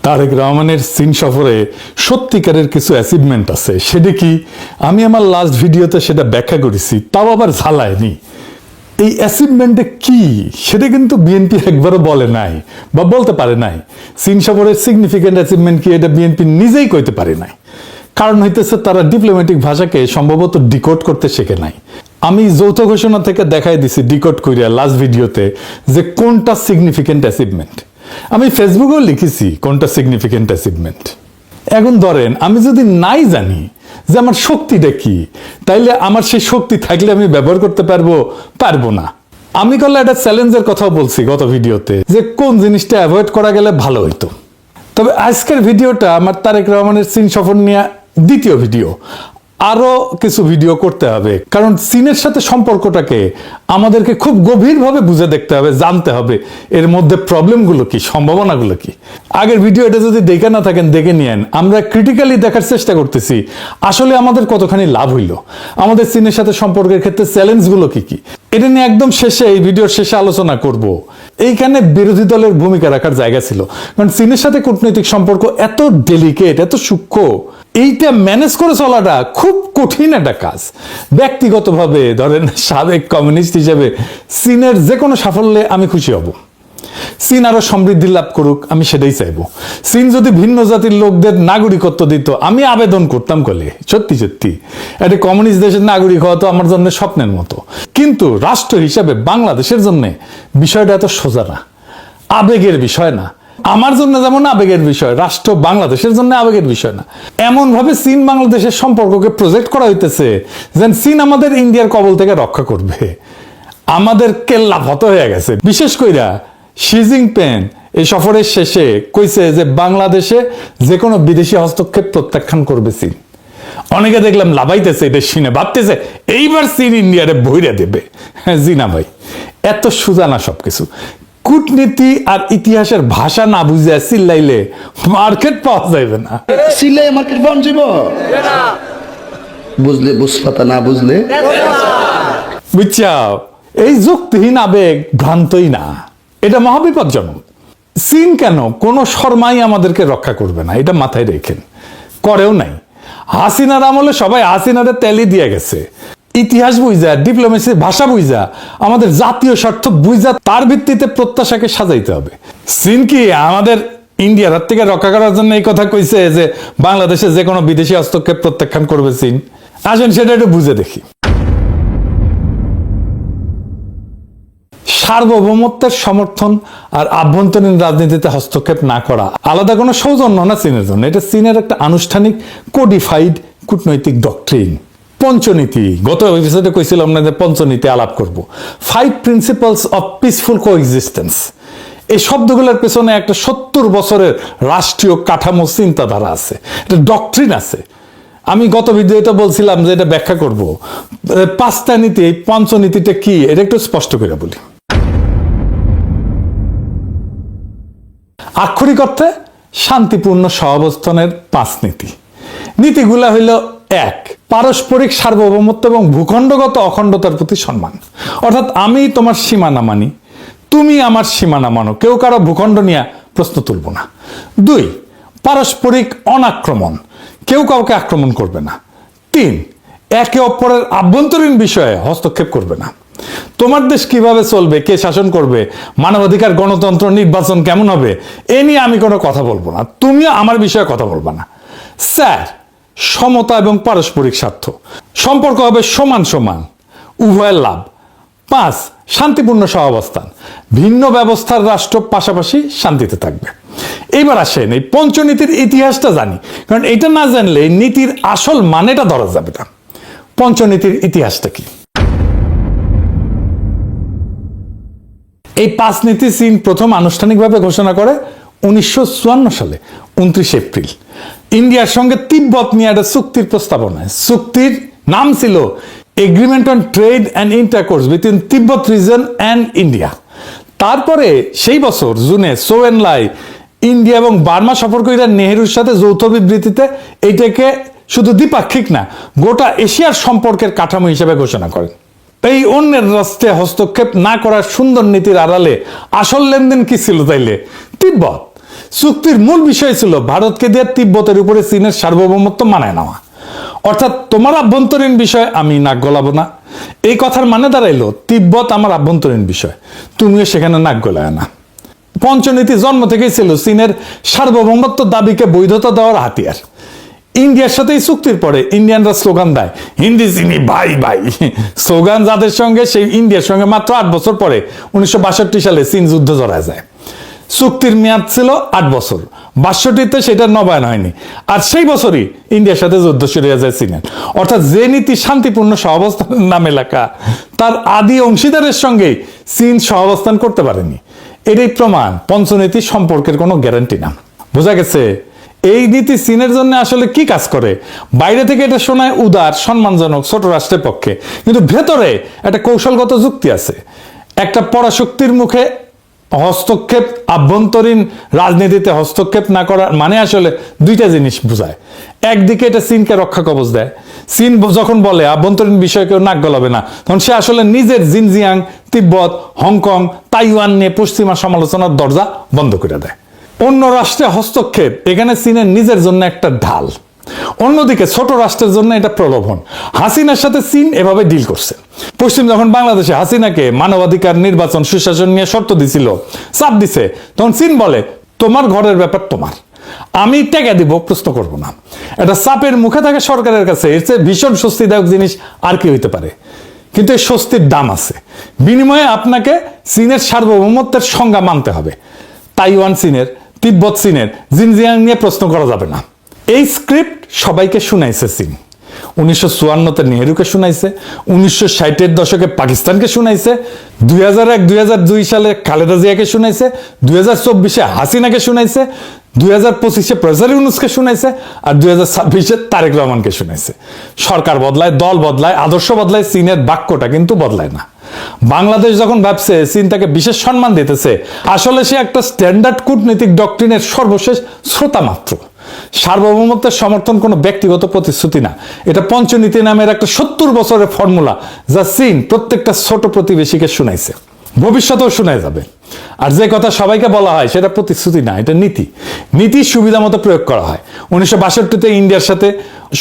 তারেক রহমানের চীন সফরে সত্যিকারের কিছু অ্যাচিভমেন্ট আছে, সেটা কি আমি আমার লাস্ট ভিডিওতে সেটা ব্যাখ্যা করেছি, তাও আবার ঝালায়নি। এই অ্যাচিভমেন্টে কি সেটা কিন্তু বিএনপি একবারও বলে নাই বা বলতে পারে নাই। চীন সফরের সিগনিফিকেন্ট অ্যাচিভমেন্ট কি এটা বিএনপি নিজেই কইতে পারে নাই। কারণ হইতেছে তারা ডিপ্লোম্যাটিক ভাষাকে সম্ভবত ডিকোড করতে শেখে নাই। আমি যৌথ ঘোষণা থেকে দেখাই দিছি ডিকোড করিয়া লাস্ট ভিডিওতে যে কোনটা সিগনিফিকেন্ট অ্যাচিভমেন্ট। আমি ফেসবুকেও লিখেছি কোনটা সিগনিফিকেন্ট অ্যাচিভমেন্ট। এখন ধরেন আমি যদি নাই জানি যে আমার শক্তিটা কি, তাইলে আমার সেই শক্তি থাকলে আমি ব্যবহার করতে পারবো না। আমি করলে একটা চ্যালেঞ্জের কথাও বলছি গত ভিডিওতে যে কোন জিনিসটা অ্যাভয়েড করা গেলে ভালো হইতো। তবে আজকের ভিডিওটা আমার তারেক রহমানের চীন সফর নিয়ে দ্বিতীয় ভিডিও। আরো কিছু ভিডিও করতে হবে, কারণ চীনের সাথে সম্পর্কটাকে আমাদেরকে খুব গভীরভাবে বুঝে দেখতে হবে, জানতে হবে এর মধ্যে প্রবলেমগুলো কি, সম্ভাবনাগুলো কি। আগের ভিডিও এটা যদি দেখে না থাকেন দেখে নিয়েন। আমরা ক্রিটিক্যালি দেখার চেষ্টা করতেছি আসলে আমাদের কতখানি লাভ হইল, আমাদের চীনের সাথে সম্পর্কের ক্ষেত্রে চ্যালেঞ্জগুলো কি কি। এটা নিয়ে একদম শেষে, এই ভিডিওর শেষে আলোচনা করব। এইখানে বিরোধী দলের ভূমিকা রাখার জায়গা ছিল, কারণ চীনের সাথে কূটনৈতিক সম্পর্ক এত ডেলিকেট, এত সূক্ষ্ম, এইটা ম্যানেজ করে চলাটা খুব কঠিন একটা কাজ। ব্যক্তিগতভাবে ধরেন সাবেক কমিউনিস্ট হিসেবে চীনের যে কোনো সাফল্যে আমি খুশি হব। চীন আরো সমৃদ্ধি লাভ করুক, আমি সেটাই চাইবো। চীন যদি ভিন্ন জাতির লোকদের নাগরিকত্ব দিত, আমি আবেদন করতাম কলে। সত্যি সত্যি একটা কমিউনিস্ট দেশের নাগরিক হওয়া তো আমার জন্য স্বপ্নের মতো। কিন্তু রাষ্ট্র হিসাবে বাংলাদেশের জন্য বিষয়টা এত সোজা না, আবেগের বিষয় না। আমার জন্য যেমন আবেগের বিষয়, রাষ্ট্র বাংলাদেশের জন্য আবেগের বিষয় না। এমন ভাবে চীন বাংলাদেশের সম্পর্ককে প্রজেক্ট করা হইতেছে যেন চীন আমাদের ইন্ডিয়ার কবল থেকে রক্ষা করবে। আমাদের কেল্লা ফত হয়ে গেছে। বিশেষ কইরা শি জিনপিং এই সফরের শেষে কইছে যে বাংলাদেশে যে কোনো বিদেশি হস্তক্ষেপ প্রত্যাখ্যান করবে চীন। অনেকে দেখলাম লাভাইতেছে এটা শুনে, ভাবতেছে এইবার চীন ইন্ডিয়ারে বইরা দেবে। হ্যাঁ জি না ভাই, এত সোজা না সবকিছু। কূটনীতি আর ইতিহাসের ভাষা না বুঝে চিল্লাইলে মার্কেট পাওয়া যাবে না। চিল্লাই মার্কেট পাওয়া যাব বুঝলে, বুঝপাতা না বুঝলে। বুঝছাও, এই যুক্তিহীন আবেগ ভ্রান্তই না, এটা মহাবিপজ্জনক। চীন কেন কোনো শর্মাই আমাদেরকে রক্ষা করবে না, এটা মাথায় রেখেন। করেও নাই। হাসিনার আমলে সবাই হাসিনারে তেলি দিয়ে গেছে। ইতিহাস বুঝা, ডিপ্লোমেসির ভাষা বুঝা, আমাদের জাতীয় স্বার্থ বুঝা, তার ভিত্তিতে প্রত্যাশাকে সাজাইতে হবে। চীন কি আমাদের ইন্ডিয়ার হাত থেকে রক্ষা করার জন্য এই কথা কইছে যে বাংলাদেশে যে কোনো বিদেশি হস্তক্ষেপ প্রত্যাখ্যান করবে চীন? আসেন সেটা একটু বুঝে দেখি। সার্বভৌমত্বের সমর্থন আর আভ্যন্তরীণ রাজনীতিতে হস্তক্ষেপ না করা আলাদা কোনো সৌজন্য না চীনের জন্য। এটা চীনের একটা আনুষ্ঠানিক কোডিফাইড কূটনৈতিক ডক্ট্রিন। পঞ্চনীতি, গত এপিসোডে কইছিলাম না যে পঞ্চনীতি আলাপ করব। 5 প্রিন্সিপালস অফ পিসফুল কোএক্সিস্টেন্স। এই শব্দগুলোর পেছনে একটা 70 বছরের রাষ্ট্রীয় কাঠামো চিন্তাধারা আছে, একটা ডক্ট্রিন আছে। আমি গত ভিডিওতে বলছিলাম যে এটা ব্যাখ্যা করব। 5টা নীতি, এই পঞ্চনীতিটা কি এটা একটু স্পষ্ট করে বলি। আক্ষরিক অর্থে শান্তিপূর্ণ সহাবস্থানের 5 নীতি। নীতিগুলা হইল: 1, পারস্পরিক সার্বভৌমত্ব এবং ভূখণ্ডগত অখণ্ডতার প্রতি সম্মান। অর্থাৎ আমি তোমার সীমানা মানি, তুমি আমার সীমানা মানো, কেউ কারো ভূখণ্ড নিয়ে প্রশ্ন তুলব না। 2, পারস্পরিক অনাক্রমণ, কেউ কাউকে আক্রমণ করবে না। 3, একে অপরের আভ্যন্তরীণ বিষয়ে হস্তক্ষেপ করবে না। তোমার দেশ কিভাবে চলবে, কে শাসন করবে, মানবাধিকার, গণতন্ত্র, নির্বাচন কেমন হবে, এ নিয়ে আমি কোনো কথা বলবো না, তুমিও আমার বিষয়ে কথা বলবা না। 4, সমতা এবং পারস্পরিক স্বার্থ, সম্পর্ক হবে সমান সমান, উভয়ের লাভ। 5, শান্তিপূর্ণ সহাবস্থান, ভিন্ন ব্যবস্থার রাষ্ট্র পাশাপাশি শান্তিতে থাকবে। এইবার আসেন এই পঞ্চনীতির ইতিহাসটা জানি, কারণ এটা না জানলে নীতির আসল মানেটা ধরা যাবে না। পঞ্চনীতির ইতিহাসটা কি? এই 5 নীতি চীন প্রথম আনুষ্ঠানিকভাবে ঘোষণা করে 1954 সালে 29 এপ্রিল। ইন্ডিয়ার সঙ্গে তিব্বত নিয়ে একটা চুক্তির প্রস্তাবনায়। চুক্তির নাম ছিল agreement on trade and intercourse between Tibet reason and India. তারপরে সেই বছর জুনে চৌ এন লাই ইন্ডিয়া এবং বার্মা সফর করে নেহেরুর সাথে যৌথ বিবৃতিতে এইটাকে শুধু দ্বিপাক্ষিক না, গোটা এশিয়ার সম্পর্কের কাঠামো হিসেবে ঘোষণা করেন। এই অন্যের রাষ্ট্রে হস্তক্ষেপ না করার সুন্দর নীতির আড়ালে আসল লেনদেন কি ছিল তাইলে? তিব্বত। চুক্তির মূল বিষয় ছিল ভারতকে দিয়ে তিব্বতের উপরে চীনের সার্বভৌমত্ব মানায় নেওয়া। অর্থাৎ তোমার আভ্যন্তরীণ বিষয় আমি নাক গলাবো না, এই কথার মানে দাঁড়াইলো তিব্বত আমার আভ্যন্তরীণ বিষয়, তুমিও সেখানে নাক গলায় না। পঞ্চনীতি জন্ম থেকেই ছিল চীনের সার্বভৌমত্ব দাবিকে বৈধতা দেওয়ার হাতিয়ার। ইন্ডিয়ার সাথে এই চুক্তির পরে ইন্ডিয়ানরা স্লোগান দেয় হিন্দি চিনি ভাই ভাই, স্লোগান যাদের সঙ্গে সেই ইন্ডিয়ার সঙ্গে মাত্র 8 বছর পরে 1962 সালে চীন যুদ্ধে জড়ায় যায়। চুক্তির মেয়াদ ছিল 8 বছর, 62তে সেটা নবায়ন হয়নি, আর সেই বছরই ইন্ডিয়ার সাথে যুদ্ধ শুরু হয়ে যায় চীনের। অর্থাৎ যে নীতি শান্তিপূর্ণ সহাবস্থানের নামে লেখা, তার আদি অংশীদারের সঙ্গে চীন সহাবস্থান করতে পারেনি। এটাই প্রমাণ পঞ্চনীতি সম্পর্কের কোনো গ্যারান্টি না। বোঝা গেছে এই নীতি চীনের জন্য আসলে কি কাজ করে? বাইরে থেকে এটা শোনায় উদার, সম্মানজনক, ছোট রাষ্ট্রের পক্ষে, কিন্তু ভেতরে একটা কৌশলগত যুক্তি আছে। একটা পরাশক্তির মুখে হস্তক্ষেপ, আভ্যন্তরীণ রাজনীতিতে হস্তক্ষেপ না করার মানে আসলে দুইটা জিনিস বোঝায়। একদিকে এটা চীনকে রক্ষা কবচ দেয়। চীন যখন বলে আভ্যন্তরীণ বিষয় কেউ নাক গলাবে না, তখন সে আসলে নিজের জিনজিয়াং, তিব্বত, হংকং, তাইওয়ান নিয়ে পশ্চিমা সমালোচনার দরজা বন্ধ করে দেয়। অন্য রাষ্ট্রে হস্তক্ষেপ এখানে চীনের নিজের জন্য একটা ঢাল, অন্যদিকে ছোট রাষ্ট্রের জন্য এটা প্রলোভন। হাসিনার সাথে চীন এভাবে ডিল করছে। পশ্চিম যখন বাংলাদেশে হাসিনাকে মানবাধিকার, নির্বাচন, সুশাসন নিয়ে শর্ত দিছিল, চাপ দিছে, তখন চীন বলে তোমার ঘরের ব্যাপার তোমার, আমি টেকা দিব, প্রশ্ন করব না। এটা চাপের মুখে থাকে সরকারের কাছে, এর চেয়ে ভীষণ স্বস্তিদায়ক জিনিস আর কি হইতে পারে? কিন্তু এই স্বস্তির দাম আছে। বিনিময়ে আপনাকে চীনের সার্বভৌমত্বের সংজ্ঞা মানতে হবে। তাইওয়ান চীনের, তিব্বত চীনের, জিনজিয়াং নিয়ে প্রশ্ন করা যাবে না। এই স্ক্রিপ্ট সবাইকে শুনাইছে চীন। 1954-তে নেহেরুকে শুনাইছে, 1960-এর দশকে পাকিস্তানকে শুনাইছে, 2001-2002 সালে খালেদা জিয়াকে শুনাইছে, 2024-এ হাসিনাকে শুনাইছে, 2025-এ প্রফেসর ইউনূসকে শুনাইছে, আর 2026-এ তারেক রহমানকে শুনাইছে। সরকার বদলায়, দল বদলায়, আদর্শ বদলায়, চীনের বাক্যটা কিন্তু বদলায় না। বাংলাদেশ যখন ভাবছে চীন তাকে বিশেষ সম্মান দিতেছে, আসলে সে একটা স্ট্যান্ডার্ড কূটনৈতিক ডক্ট্রিনের সর্বশেষ শ্রোতা মাত্র। সার্বভৌমত্বের সমর্থন কোনো ব্যক্তিগত প্রতিশ্রুতি না, এটা পঞ্চনীতি নামের একটা 70 বছরের ফর্মুলা, যা চীন প্রত্যেকটা ছোট প্রতিবেশীকে শুনাইছে, ভবিষ্যতেও শোনায় যাবে। আর যে কথা সবাইকে বলা হয় সেটা প্রতিশ্রুতি না, এটা নীতি। নীতির সুবিধা মতো প্রয়োগ করা হয়। 1962-তে ইন্ডিয়ার সাথে,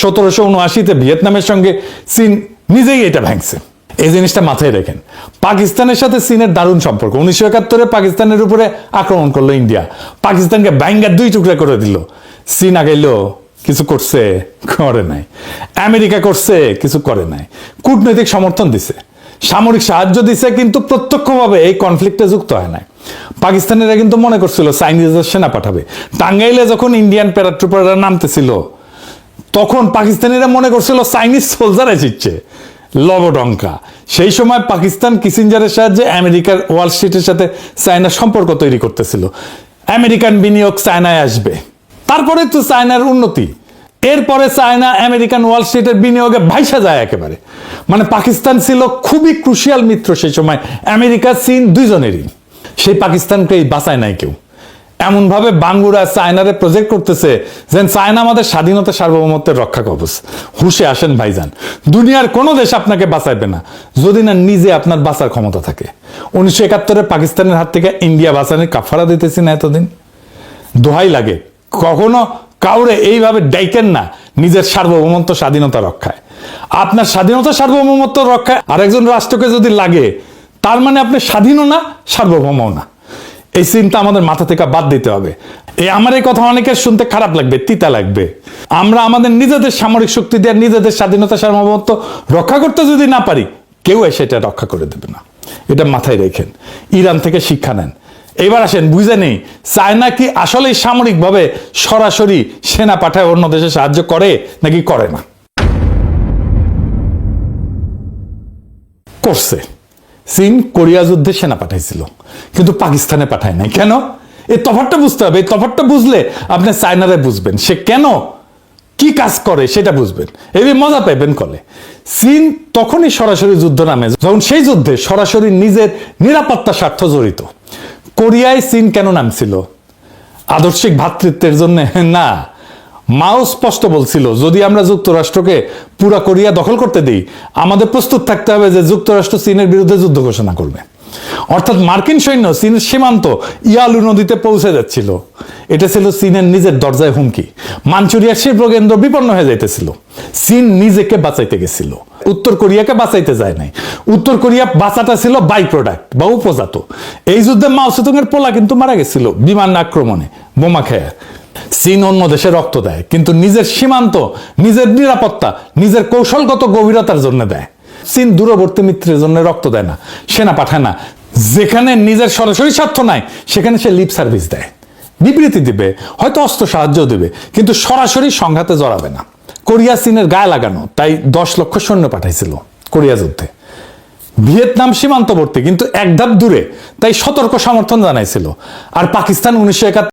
1779-তে ভিয়েতনামের সঙ্গে চীন নিজেই এটা ভাঙছে। এই জিনিসটা মাথায় রেখেন। পাকিস্তানের সাথে চীনের দারুণ সম্পর্ক। 1971-এ পাকিস্তানের উপরে আক্রমণ করলো ইন্ডিয়া, পাকিস্তানকে ব্যাঙ্গা 2 টুকরা করে দিল। চীন আগাইলো, কিছু করছে? করে নাই। আমেরিকা করছে? কিছু করে নাই। কূটনৈতিক সমর্থন দিছে, সামরিক সাহায্য দিছে, কিন্তু প্রত্যক্ষভাবে এই কনফ্লিক্টে যুক্ত হয় নাই। পাকিস্তানিরা কিন্তু মনে করছিল চাইনিজদের সেনা পাঠাবে। টাঙ্গাইলে যখন ইন্ডিয়ান প্যারাট্রুপাররা নামতেছিল, তখন পাকিস্তানিরা মনে করছিল চাইনিজ সোলজার এসেছে, লবডঙ্কা। সেই সময় পাকিস্তান কিসিঞ্জারের সাহায্যে আমেরিকার ওয়াল স্ট্রিটের সাথে চায়নার সম্পর্ক তৈরি করতেছিল। আমেরিকান বিনিয়োগ চায়নায় আসবে, তারপরে তো চায়নার উন্নতি। এরপরে চায়না আমেরিকান ওয়াল স্ট্রিটের বিনিয়োগে ভাইসা যায় একেবারে। মানে পাকিস্তান ছিল খুবই ক্রুশিয়াল মিত্র সেই সময়, আমেরিকা চীন দুইজনেরই। সেই পাকিস্তানকে বাঁচায় নাই কেউ। এমন ভাবে বাঙ্গুরা চায়নারে প্রজেক্ট করতেছে যেন চায়না আমাদের স্বাধীনতা, সার্বভৌমত্বের রক্ষা কবচ। হুশে আসেন ভাইজান, দুনিয়ার কোনো দেশ আপনাকে বাঁচাইবে না যদি না নিজে আপনার বাঁচার ক্ষমতা থাকে। 1971-এ পাকিস্তানের হাত থেকে ইন্ডিয়া বাঁচানোর কাফারা দিতেছি না এতদিন। দোহাই লাগে, কখনো কাউরে এইভাবে ডাইকেন না নিজের সার্বভৌমত্ব, স্বাধীনতা রক্ষায়। আপনার স্বাধীনতা, সার্বভৌমত্ব রক্ষায় আরেকজন রাষ্ট্রকে যদি লাগে, তার মানে আপনি স্বাধীনও না, সার্বভৌমও না। এই চিন্তা আমাদের মাথা থেকে বাদ দিতে হবে। আমার এই কথা অনেকের শুনতে খারাপ লাগবে, তিতা লাগবে। আমরা আমাদের নিজেদের সামরিক শক্তি দিয়ে নিজেদের স্বাধীনতা, সার্বভৌমত্ব রক্ষা করতে যদি না পারি, কেউ এসে এটা রক্ষা করে দেবে না। এটা মাথায় রেখেন, ইরান থেকে শিক্ষা নেন। এবার আসেন, বুঝে নেই চায়না কি আসলেই সামরিকভাবে সরাসরি সেনা পাঠায় অন্য দেশে সাহায্য করে নাকি করে না? করছে। চীন কোরিয়া যুদ্ধে সেনা পাঠাইছিল, কিন্তু পাকিস্তানে পাঠায় নাই। কেন? এই তফাৎটা বুঝতে হবে। এই তফাৎটা বুঝলে আপনি চায়নারে বুঝবেন, সে কেন কি কাজ করে সেটা বুঝবেন, এই মজা পাইবেন কলে। চীন তখনই সরাসরি যুদ্ধ নামে যখন সেই যুদ্ধে সরাসরি নিজের নিরাপত্তা স্বার্থ জড়িত। কোরিয়ায় চীন কেন নামছিল? আদর্শিক ভ্রাতৃত্বের জন্য না। মাও স্পষ্ট বলছিল, যদি আমরা যুক্তরাষ্ট্রকে পুরা কোরিয়া দখল করতে দিই, আমাদের প্রস্তুত থাকতে হবে যে যুক্তরাষ্ট্র চীনের বিরুদ্ধে যুদ্ধ ঘোষণা করবে। অর্থাৎ মার্কিন সৈন্য চীনের সীমান্ত ইয়ালু নদীতে পৌঁছে যাচ্ছিল। এটা ছিল চীনের নিজের দরজায় হুমকি। মাঞ্চুরিয়ার শিল্প কেন্দ্র বিপন্ন হয়ে যাইতেছিল। চীন নিজেকে বাঁচাইতে গেছিল, উত্তর কোরিয়াকে বাঁচাইতে যায় নাই। উত্তর কোরিয়া বাঁচাটা ছিল বাই প্রোডাক্ট বা উপজাত। এই যুদ্ধে মাও সেতুংয়ের পোলা কিন্তু মারা গেছিল বিমান আক্রমণে, বোমা খেয়ে। চীন অন্য দেশে রক্ত দেয়, কিন্তু নিজের সীমান্ত, নিজের নিরাপত্তা, নিজের কৌশলগত গভীরতার জন্য দেয়। চীন দূরবর্তী মিত্রের জন্য রক্ত দেয় না, সেনা পাঠায় না। যেখানে নিজের সরাসরি স্বার্থ নাই সেখানে সে লিপ সার্ভিস দেয়, বিবৃতি দিবে, হয়তো অস্ত্র সাহায্য দিবে, কিন্তু সরাসরি সংঘাতে জড়াবে না। কোরিয়া চীনের গায়ে লাগানো, তাই 10 লক্ষ সৈন্য পাঠাইছিল কোরিয়া যুদ্ধে। ভিয়েতনাম সীমান্তবর্তী, কিন্তু এক ধাপ দূরে, তাই সতর্ক সমর্থন জানাইছিল। আর পাকিস্তান 1971